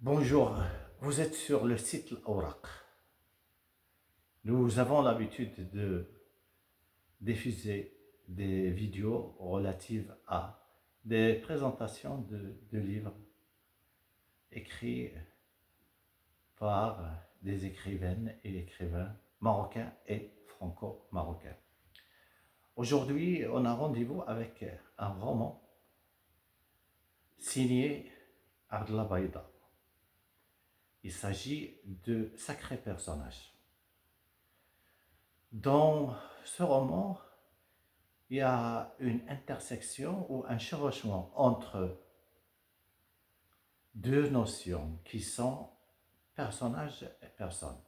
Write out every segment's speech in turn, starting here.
Bonjour, vous êtes sur le site L'Awraq. Nous avons l'habitude de diffuser des vidéos relatives à des présentations de livres écrits par des écrivaines et écrivains marocains et franco-marocains. Aujourd'hui, on a rendez-vous avec un roman signé Abdellah Baïda. Il s'agit de Sacrés personnages. Dans ce roman, il y a une intersection ou un chevauchement entre deux notions qui sont personnage et personne.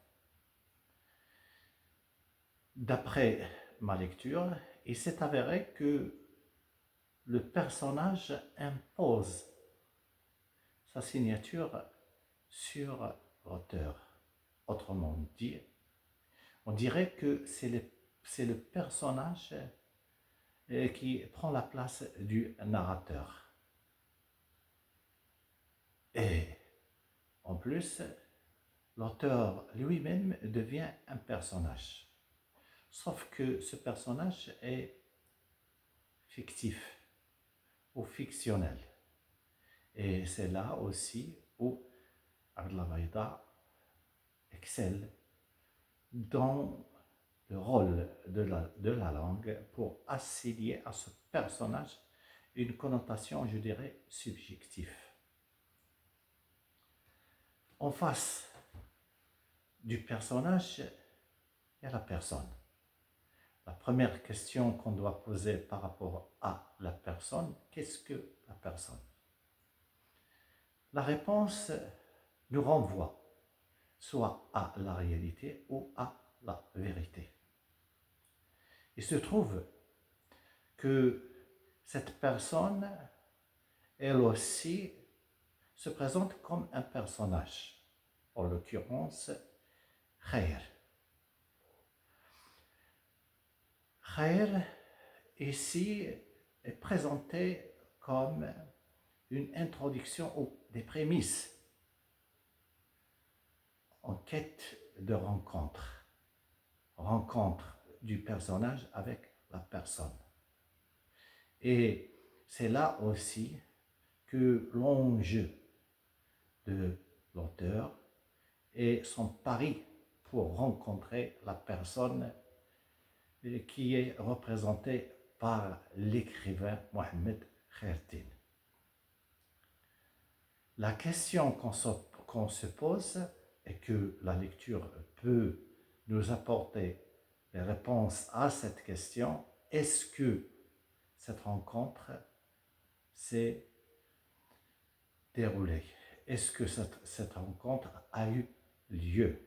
D'après ma lecture, il s'est avéré que le personnage impose sa signature sur l'auteur. Autrement dit, on dirait que c'est le personnage qui prend la place du narrateur. Et en plus, l'auteur lui-même devient un personnage. Sauf que ce personnage est fictif ou fictionnel. Et c'est là aussi où Abdellah Baïda excelle dans le rôle de la langue pour assigner à ce personnage une connotation, je dirais, subjective. En face du personnage, il y a la personne. La première question qu'on doit poser par rapport à la personne, qu'est-ce que la personne? La réponse nous renvoie soit à la réalité ou à la vérité. Il se trouve que cette personne, elle aussi, se présente comme un personnage, en l'occurrence, Khair. Khair, ici, est présenté comme une introduction ou des prémices en quête de rencontre du personnage avec la personne. Et c'est là aussi que l'enjeu de l'auteur et son pari pour rencontrer la personne qui est représentée par l'écrivain Mohamed Khairtin. La question qu'on se pose et que la lecture peut nous apporter les réponses à cette question, est-ce que cette rencontre s'est déroulée? Est-ce que cette rencontre a eu lieu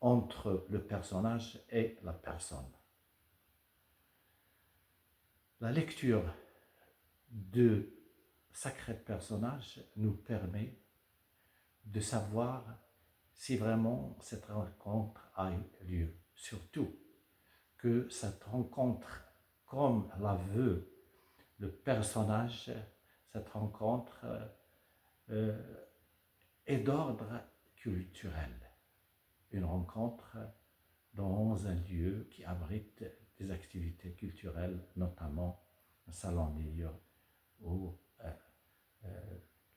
entre le personnage et la personne? La lecture de Sacrés personnages nous permet de savoir si vraiment cette rencontre a eu lieu. Surtout que cette rencontre, comme la veut le personnage, cette rencontre est d'ordre culturel. Une rencontre dans un lieu qui abrite des activités culturelles, notamment un salon des livres,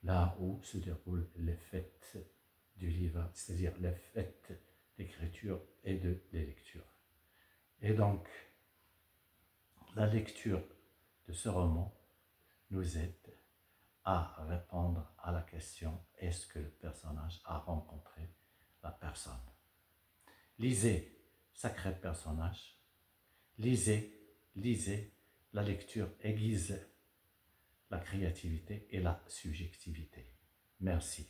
là où se déroulent les fêtes du livre, c'est-à-dire les fêtes d'écriture et de lecture. Et donc, la lecture de ce roman nous aide à répondre à la question: est-ce que le personnage a rencontré la personne? Lisez Sacrés personnages, lisez, la lecture aiguise la créativité et la subjectivité. Merci.